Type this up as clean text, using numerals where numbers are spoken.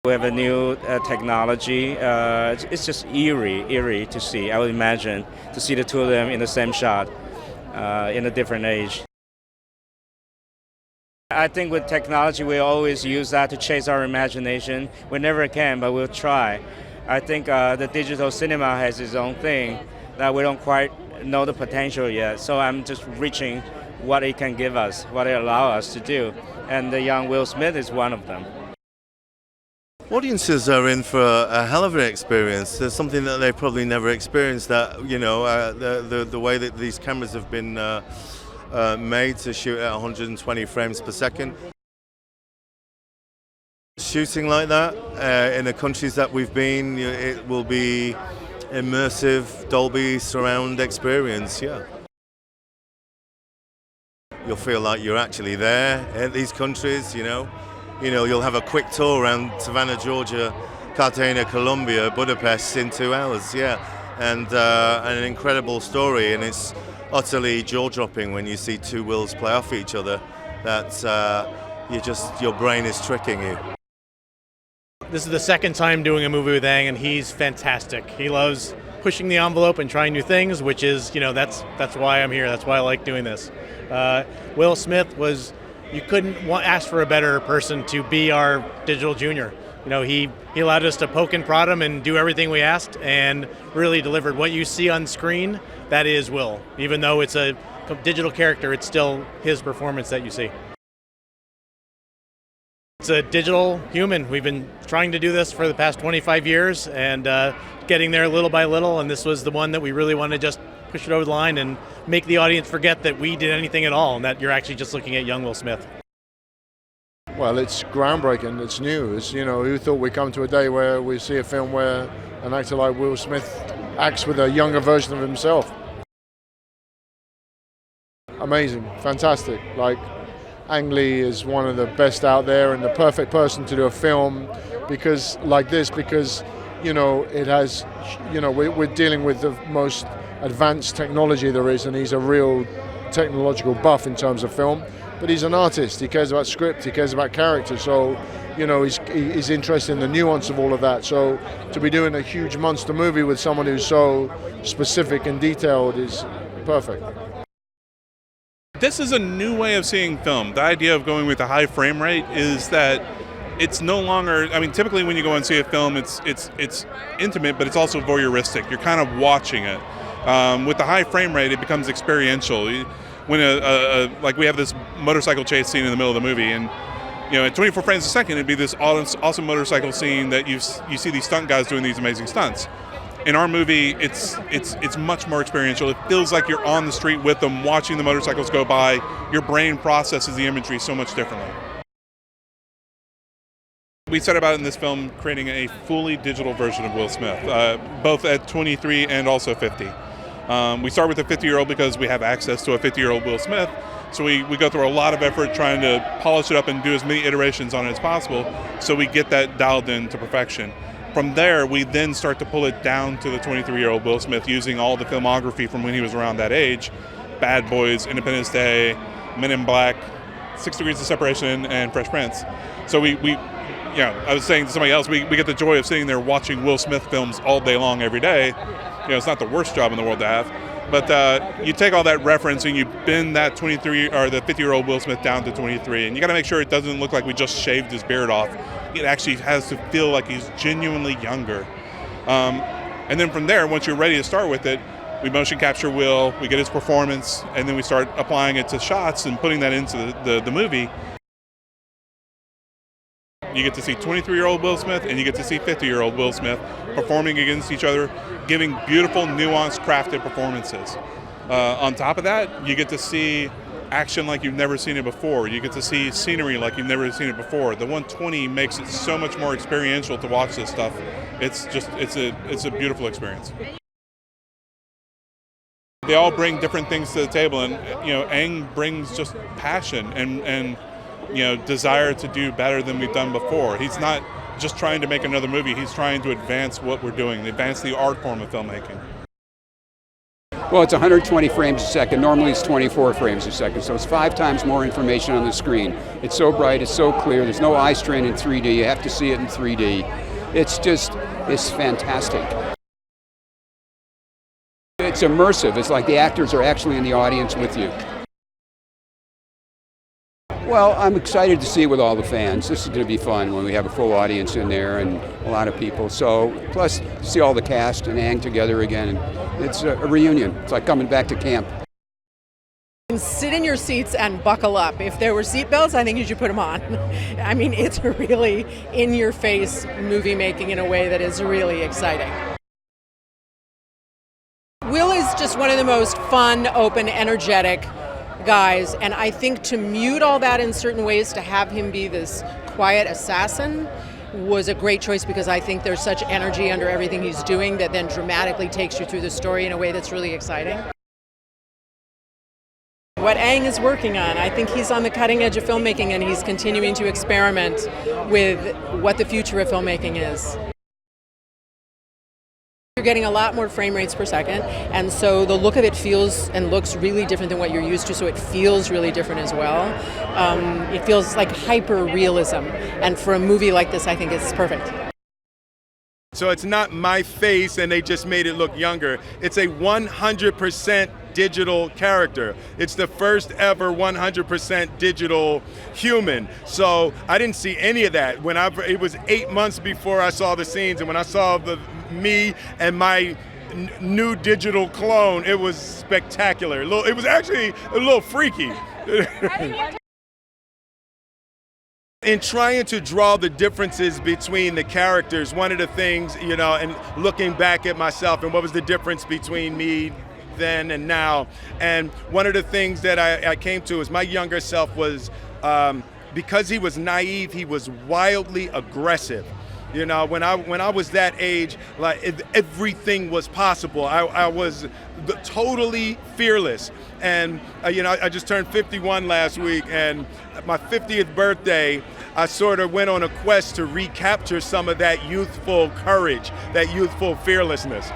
We have a new technology. It's just eerie to see. I would imagine to see the two of them in the same shot in a different age. I think with technology, we always use that to chase our imagination. We never can, but we'll try. I think the digital cinema has its own thing that we don't quite know the potential yet. So I'm just reaching what it can give us, what it allows us to do. And the young Will Smith is one of them. Audiences are in for a hell of an experience. There's something that they've probably never experienced. That the way that these cameras have been made to shoot at 120 frames per second. Shooting like that in the countries that we've been, it will be immersive Dolby surround experience. Yeah, you'll feel like you're actually there in these countries. You'll have a quick tour around Savannah, Georgia, Cartagena, Colombia, Budapest in 2 hours. Yeah, and an incredible story, and it's utterly jaw-dropping when you see two wills play off each other. That your brain is tricking you. This is the second time doing a movie with Ang, and he's fantastic. He loves pushing the envelope and trying new things, which is, that's why I'm here. That's why I like doing this. Will Smith was. You couldn't ask for a better person to be our digital junior. He allowed us to poke and prod him and do everything we asked, and really delivered. What you see on screen, that is Will. Even though it's a digital character, it's still his performance that you see. It's a digital human. We've been trying to do this for the past 25 years and getting there little by little, and this was the one that we really wanted to just push it over the line and make the audience forget that we did anything at all and that you're actually just looking at young Will Smith. Well, it's groundbreaking. It's new. Who thought we'd come to a day where we see a film where an actor like Will Smith acts with a younger version of himself. Amazing. Fantastic. Ang Lee is one of the best out there and the perfect person to do a film because it has, we're dealing with the most advanced technology there is, and he's a real technological buff in terms of film, but he's an artist. He cares about script, he cares about character, so he's interested in the nuance of all of that. So to be doing a huge monster movie with someone who's so specific and detailed is perfect. This is a new way of seeing film. The idea of going with a high frame rate is that it's no longer, typically when you go and see a film, it's intimate, but it's also voyeuristic. You're kind of watching it. With the high frame rate, it becomes experiential. When like we have this motorcycle chase scene in the middle of the movie, and at 24 frames a second, it'd be this awesome motorcycle scene that you see these stunt guys doing these amazing stunts. In our movie, it's much more experiential. It feels like you're on the street with them, watching the motorcycles go by. Your brain processes the imagery so much differently. We set about in this film creating a fully digital version of Will Smith, both at 23 and also 50. We start with a 50-year-old because we have access to a 50-year-old Will Smith, so we go through a lot of effort trying to polish it up and do as many iterations on it as possible so we get that dialed in to perfection. From there, we then start to pull it down to the 23-year-old Will Smith using all the filmography from when he was around that age: Bad Boys, Independence Day, Men in Black, 6 Degrees of Separation, and Fresh Prince. So I was saying to somebody else, we get the joy of sitting there watching Will Smith films all day long every day. It's not the worst job in the world to have, but you take all that reference and you bend that 23 or the 50-year-old Will Smith down to 23, and you got to make sure it doesn't look like we just shaved his beard off. It actually has to feel like he's genuinely younger. And then from there, once you're ready to start with it, we motion capture Will, we get his performance, and then we start applying it to shots and putting that into the movie. You get to see 23-year-old Will Smith and you get to see 50-year-old Will Smith performing against each other, giving beautiful, nuanced, crafted performances. On top of that, you get to see action like you've never seen it before. You get to see scenery like you've never seen it before. The 120 makes it so much more experiential to watch this stuff. It's a beautiful experience. They all bring different things to the table, and Ang brings just passion and desire to do better than we've done before. He's not just trying to make another movie, he's trying to advance what we're doing, advance the art form of filmmaking. Well, it's 120 frames a second. Normally it's 24 frames a second, so it's 5 times more information on the screen. It's so bright, it's so clear. There's no eye strain in 3D. You have to see it in 3D. It's fantastic. It's immersive. It's like the actors are actually in the audience with you. Well, I'm excited to see it with all the fans. This is going to be fun when we have a full audience in there and a lot of people. So, plus, see all the cast and hang together again. It's a reunion. It's like coming back to camp. Sit in your seats and buckle up. If there were seatbelts, I think you should put them on. I mean, it's really in-your-face movie making in a way that is really exciting. Will is just one of the most fun, open, energetic guys, and I think to mute all that in certain ways, to have him be this quiet assassin, was a great choice because I think there's such energy under everything he's doing that then dramatically takes you through the story in a way that's really exciting. What Ang is working on, I think he's on the cutting edge of filmmaking and he's continuing to experiment with what the future of filmmaking is. You're getting a lot more frame rates per second, and so the look of it feels and looks really different than what you're used to, so it feels really different as well. It feels like hyper-realism, and for a movie like this, I think it's perfect. So it's not my face and they just made it look younger. It's a 100% digital character. It's the first ever 100% digital human. So I didn't see any of that. It was 8 months before I saw the scenes, and when I saw me and my new digital clone, it was spectacular. It was actually a little freaky. In trying to draw the differences between the characters, one of the things, and looking back at myself and what was the difference between me then and now, and one of the things that I came to is my younger self was, because he was naive, he was wildly aggressive. When I was that age, like everything was possible. I was totally fearless. And I just turned 51 last week, and at my 50th birthday, I sort of went on a quest to recapture some of that youthful courage, that youthful fearlessness.